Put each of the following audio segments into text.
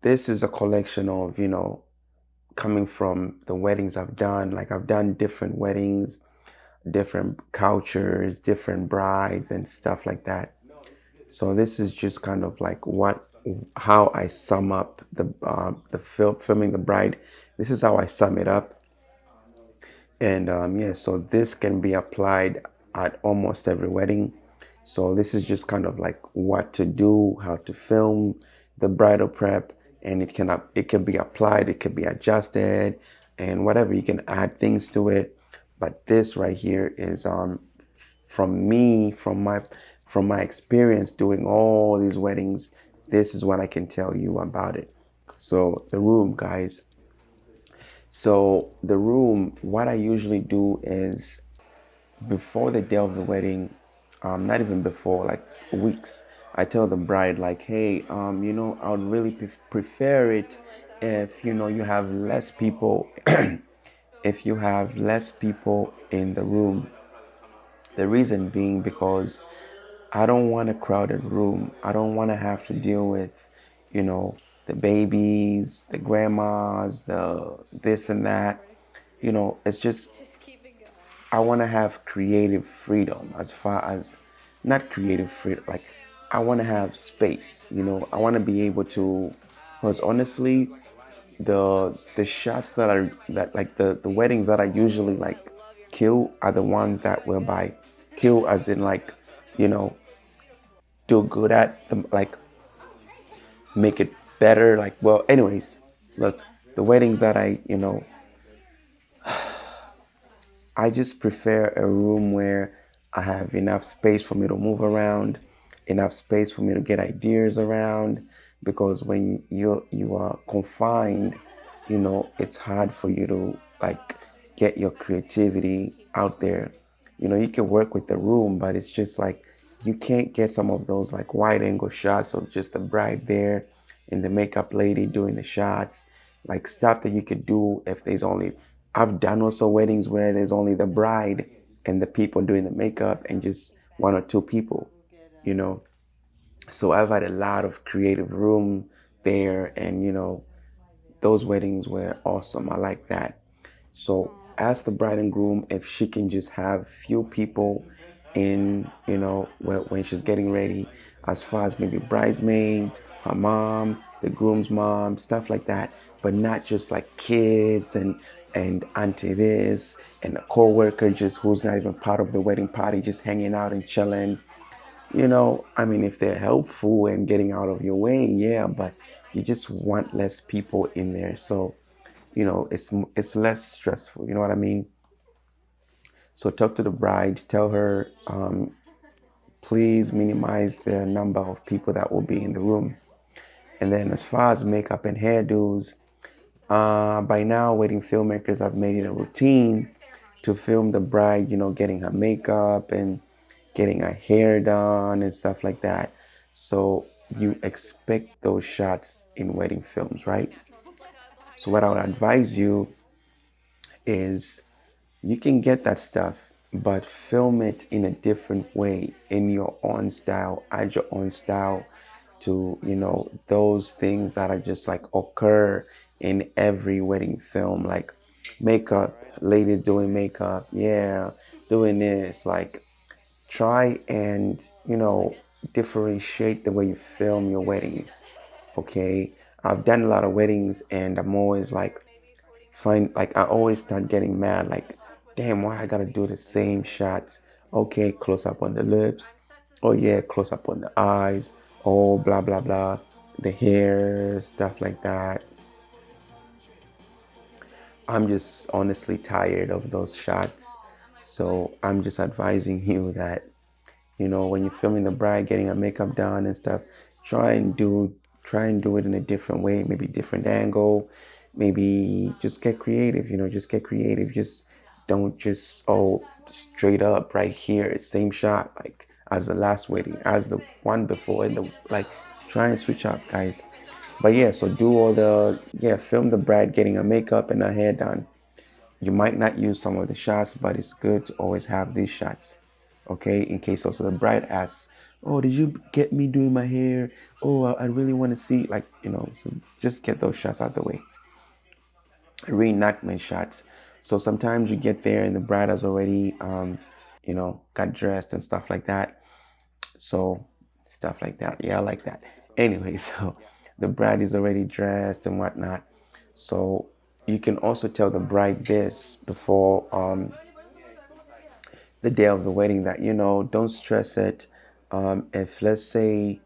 this is a collection of, coming from the weddings I've done. Like I've done different weddings, different cultures, different brides and stuff like that. So this is just kind of like how I sum up the filming the bride. This is how I sum it up. And yeah, so this can be applied at almost every wedding. So this is just kind of like what to do, how to film the bridal prep, and it can be applied, it can be adjusted, and whatever, you can add things to it. But this right here is from me, from my experience doing all these weddings. This is what I can tell you about it. So the room, guys. So the room, what I usually do is before the day of the wedding, not even before, like weeks, I tell the bride like, hey, I would really prefer it if, you have less people, if you have less people in the room. The reason being because I don't want a crowded room. I don't want to have to deal with, the babies, the grandmas, the this and that. It's just I want to have creative freedom as far as not creative freedom, like I want to have space, I want to be able to, because honestly, the shots that like the weddings that I usually like kill are the ones that whereby kill as in like, you know, do good at them, like make it better. Like, well, anyways, look, the weddings that I just prefer a room where I have enough space for me to move around, enough space for me to get ideas around. Because when you are confined, it's hard for you to like get your creativity out there. You can work with the room, but it's just like you can't get some of those like wide angle shots of just the bride there and the makeup lady doing the shots, like stuff that you could do if there's only. I've done also weddings where there's only the bride and the people doing the makeup and just one or two people, you know. So I've had a lot of creative room there, and those weddings were awesome. I like that. So ask the bride and groom if she can just have few people in, when she's getting ready, as far as maybe bridesmaids, her mom, the groom's mom, stuff like that, but not just like kids and auntie this and a co-worker just who's not even part of the wedding party, just hanging out and chilling. I mean, if they're helpful and getting out of your way, yeah, but you just want less people in there. So, it's less stressful. You know what I mean? So talk to the bride, tell her, please minimize the number of people that will be in the room. And then as far as makeup and hairdos, by now, wedding filmmakers have made it a routine to film the bride, getting her makeup and getting her hair done and stuff like that. So you expect those shots in wedding films, right? So what I would advise you is you can get that stuff, but film it in a different way, in your own style, add your own style to, those things that are just like occur in every wedding film, like makeup, lady doing makeup, yeah, doing this, like try and, differentiate the way you film your weddings. Okay. I've done a lot of weddings and I'm always like, I always start getting mad, like, damn, why I gotta do the same shots? Okay, close up on the lips. Oh yeah, close up on the eyes. Oh, blah blah blah. The hair, stuff like that. I'm just honestly tired of those shots. So I'm just advising you that, when you're filming the bride, getting her makeup done and stuff, try and do try and do it in a different way, maybe different angle, maybe just get creative, just get creative. Just don't just straight up right here, same shot like as the last wedding, as the one before, and the like try and switch up, guys. But yeah, so do all the film the bride getting her makeup and her hair done. You might not use some of the shots, but it's good to always have these shots, okay? In case also the bride asks, Oh, did you get me doing my hair? Oh, I really want to see, like, so just get those shots out the way. Reenactment shots. So sometimes you get there and the bride has already, got dressed and stuff like that. So stuff like that. Yeah, I like that. Anyway, so the bride is already dressed and whatnot. So you can also tell the bride this before the day of the wedding that, don't stress it. If, let's say,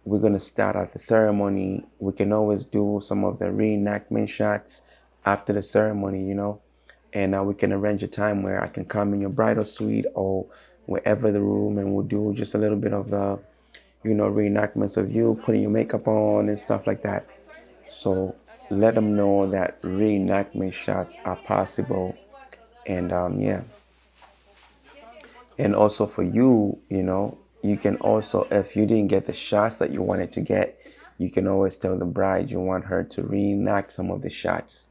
we're going to start at the ceremony, we can always do some of the reenactment shots after the ceremony, and we can arrange a time where I can come in your bridal suite or wherever the room, and we'll do just a little bit of the, reenactments of you putting your makeup on and stuff like that. So let them know that reenactment shots are possible. And yeah. And also for you, you can also, if you didn't get the shots that you wanted to get, you can always tell the bride you want her to reenact some of the shots.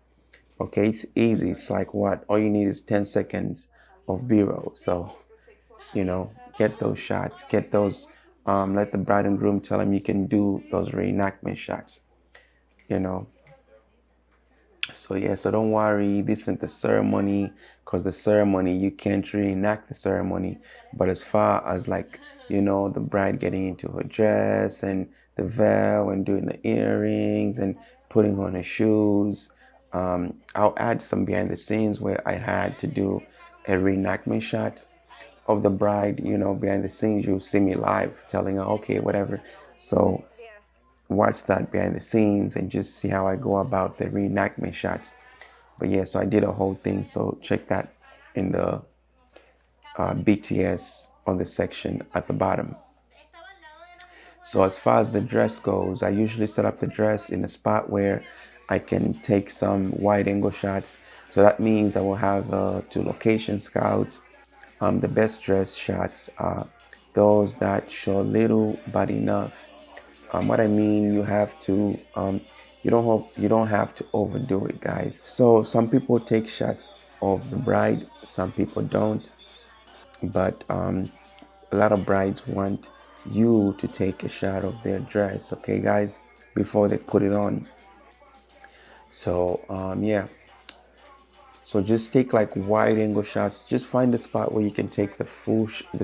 Okay, it's easy. It's like what? All you need is 10 seconds of B-roll. So, get those shots, get those, let the bride and groom tell them you can do those reenactment shots, you know. So yeah, so don't worry, this isn't the ceremony, because the ceremony, you can't reenact the ceremony. But as far as like, the bride getting into her dress and the veil and doing the earrings and putting on her shoes, I'll add some behind the scenes where I had to do a reenactment shot of the bride, behind the scenes. You'll see me live telling her, okay, whatever. So watch that behind the scenes and just see how I go about the reenactment shots. But yeah, so I did a whole thing. So check that in the BTS on the section at the bottom. So as far as the dress goes, I usually set up the dress in a spot where I can take some wide angle shots. So that means I will have two location scouts. The best dress shots are those that show little but enough. What I mean, you don't have to overdo it, guys. So some people take shots of the bride, some people don't, but a lot of brides want you to take a shot of their dress, okay, guys, before they put it on. So yeah. So just take like wide angle shots. Just find a spot where you can take the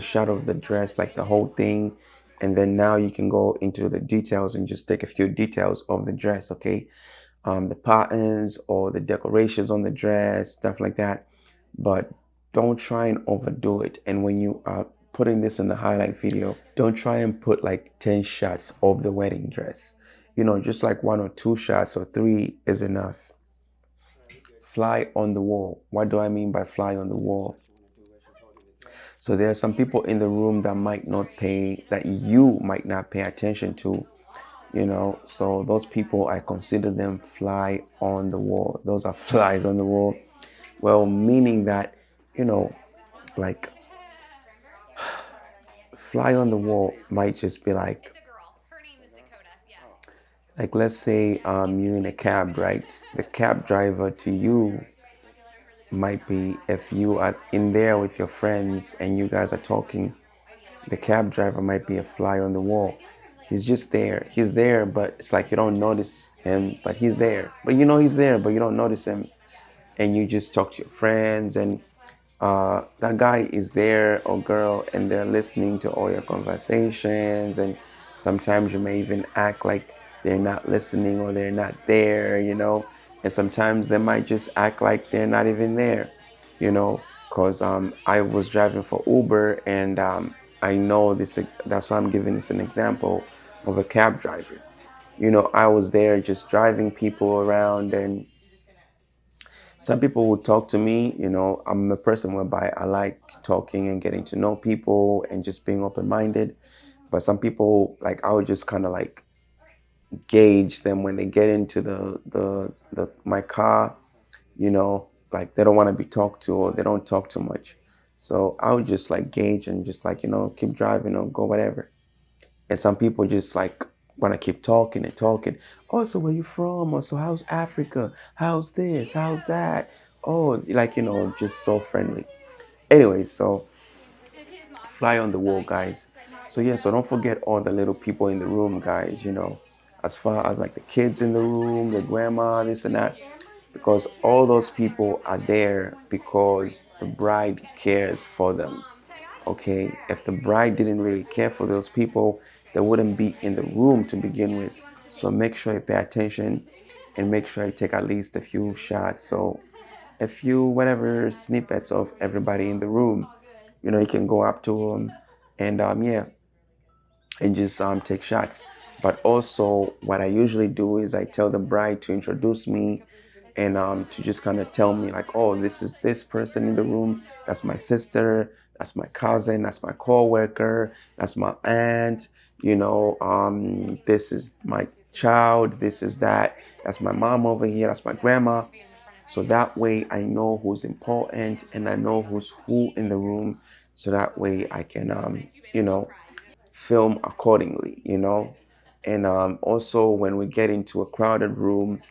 shot of the dress, like the whole thing. And then now you can go into the details and just take a few details of the dress, okay? The patterns or the decorations on the dress, stuff like that. But don't try and overdo it. And when you are putting this in the highlight video, don't try and put like 10 shots of the wedding dress. Just like 1 or 2 shots or 3 is enough. Fly on the wall. What do I mean by fly on the wall? So there are some people in the room that you might not pay attention to, so those people, I consider them fly on the wall. Those are flies on the wall. Well, meaning that, like, fly on the wall might just be like let's say you're in a cab, right? The cab driver to you might be, if you are in there with your friends and you guys are talking, the cab driver might be a fly on the wall. He's just there. He's there, but it's like you don't notice him, but he's there. But he's there, but you don't notice him. And you just talk to your friends, and that guy is there or girl, and they're listening to all your conversations. And sometimes you may even act like they're not listening or they're not there, and sometimes they might just act like they're not even there, because I was driving for Uber, and I know this. That's why I'm giving this an example of a cab driver. I was there just driving people around, and some people would talk to me. I'm a person whereby I like talking and getting to know people and just being open-minded. But some people, like, I would just kind of like gauge them when they get into the my car, like they don't want to be talked to or they don't talk too much. So I would just like gauge and just like, keep driving or go whatever. And some people just like want to keep talking and talking. Oh, so where you from? Or so how's Africa? How's this? How's that? Oh, like, just so friendly. Anyways, so fly on the wall, guys. So yeah, so don't forget all the little people in the room, guys, as far as like the kids in the room, the grandma, this and that, because all those people are there because the bride cares for them. Okay, if the bride didn't really care for those people, they wouldn't be in the room to begin with. So make sure you pay attention and make sure you take at least a few shots. So a few whatever snippets of everybody in the room. You can go up to them and yeah, and just take shots. But also, what I usually do is I tell the bride to introduce me and to just kind of tell me like, oh, this is this person in the room. That's my sister. That's my cousin. That's my coworker. That's my aunt. This is my child. This is that. That's my mom over here. That's my grandma. So that way I know who's important and I know who's who in the room. So that way I can, film accordingly. And also when we get into a crowded room,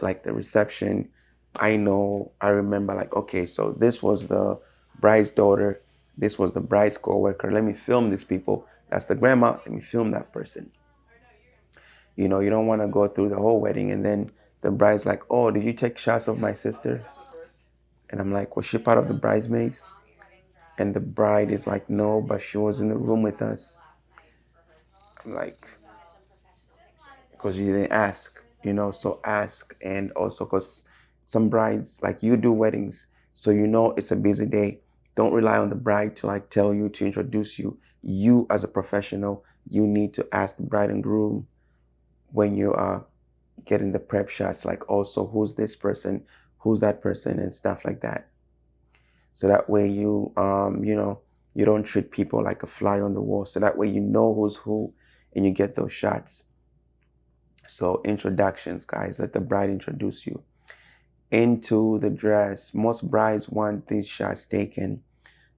like the reception, I remember like, okay, so this was the bride's daughter. This was the bride's coworker. Let me film these people. That's the grandma. Let me film that person. You don't want to go through the whole wedding and then the bride's like, oh, did you take shots of my sister? And I'm like, was she part of the bridesmaids? And the bride is like, no, but she was in the room with us. I'm like, because you didn't ask. So ask. And also because some brides, like you do weddings, so it's a busy day. Don't rely on the bride to like tell you, to introduce you. You as a professional, you need to ask the bride and groom when you are getting the prep shots, like also who's this person, who's that person, and stuff like that. So that way you don't treat people like a fly on the wall. So that way you know who's who and you get those shots. So introductions, guys, let the bride introduce you into the dress. Most brides want these shots taken.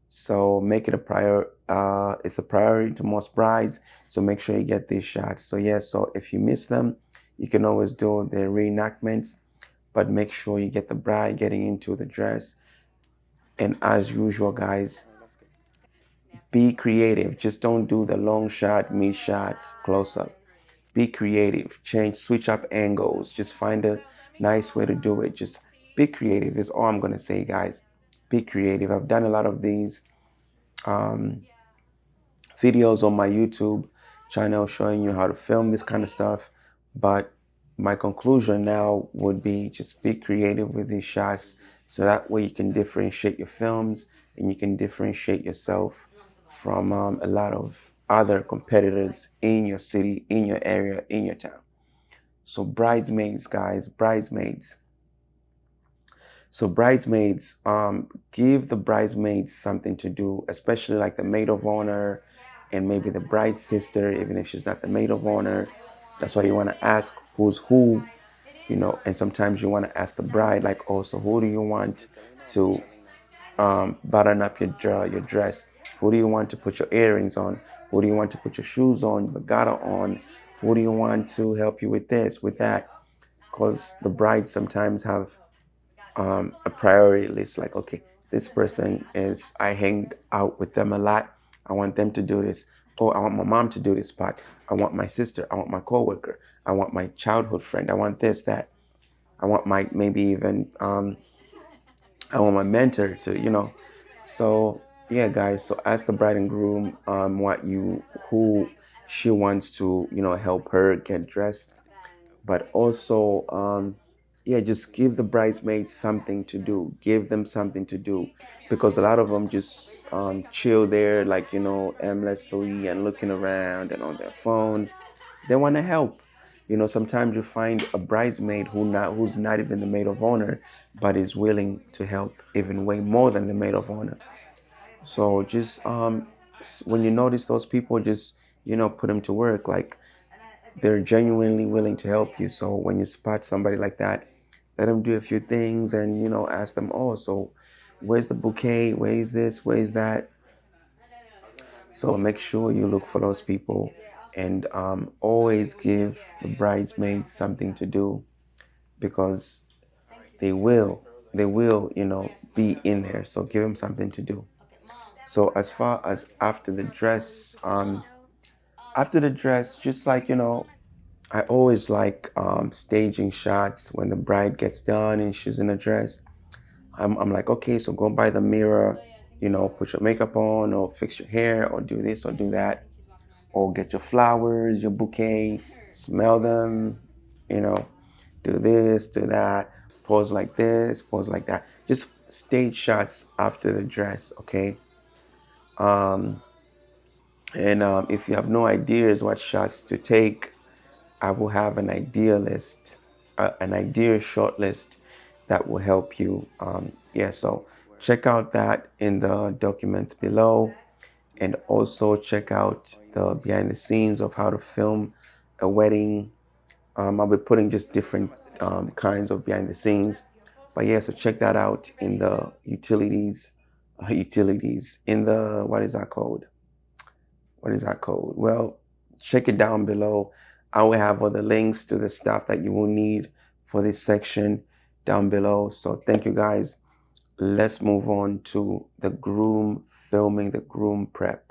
So make it a it's a priority to most brides. So make sure you get these shots. So yeah, so if you miss them, you can always do the reenactments, but make sure you get the bride getting into the dress. And as usual, guys, be creative. Just don't do the long shot, mid shot, close up. Be creative. Switch up angles. Just find a nice way to do it. Just be creative is all I'm going to say, guys. Be creative. I've done a lot of these um, videos on my YouTube channel showing you how to film this kind of stuff. But my conclusion now would be just be creative with these shots so that way you can differentiate your films and you can differentiate yourself from a lot of other competitors in your city, in your area, in your town. So bridesmaids, guys, bridesmaids. So bridesmaids, give the bridesmaids something to do, especially like the maid of honor and maybe the bride's sister, even if she's not the maid of honor. That's why you want to ask who's who, and sometimes you want to ask the bride, like, oh, so who do you want to button up your dress? Who do you want to put your earrings on? Who do you want to put your shoes on, your regatta on? Who do you want to help you with this, with that? Because the brides sometimes have a priority list, like, okay, this person is, I hang out with them a lot. I want them to do this. Oh, I want my mom to do this part. I want my sister. I want my coworker. I want my childhood friend. I want this, that. I want maybe even, I want my mentor to. So yeah, guys. So ask the bride and groom who she wants to, help her get dressed, but also yeah, just give the bridesmaids something to do. Give them something to do, because a lot of them just chill there, like aimlessly and looking around and on their phone. They want to help. Sometimes you find a bridesmaid who's not even the maid of honor, but is willing to help even way more than the maid of honor. So just when you notice those people, just put them to work. Like, they're genuinely willing to help you. So when you spot somebody like that, let them do a few things and ask them, oh, so where's the bouquet? Where's this? Where's that? So make sure you look for those people and always give the bridesmaids something to do, because they will be in there. So give them something to do. So as far as after the dress, after the dress, just like, I always like staging shots when the bride gets done and she's in a dress. I'm like, okay, so go by the mirror, put your makeup on or fix your hair or do this or do that, or get your flowers, your bouquet, smell them, you know, do this, do that, pose like this, pose like that. Just stage shots after the dress, okay? Um, and if you have no ideas what shots to take, I will have an idea list, an idea short list that will help you. Yeah, so check out that in the document below, and also check out the behind the scenes of how to film a wedding. I'll be putting just different kinds of behind the scenes. But yeah, so check that out in the utilities, in the, what is that code? What is that code? Well, check it down below. I will have all the links to the stuff that you will need for this section down below. So thank you guys. Let's move on to the groom filming, the groom prep.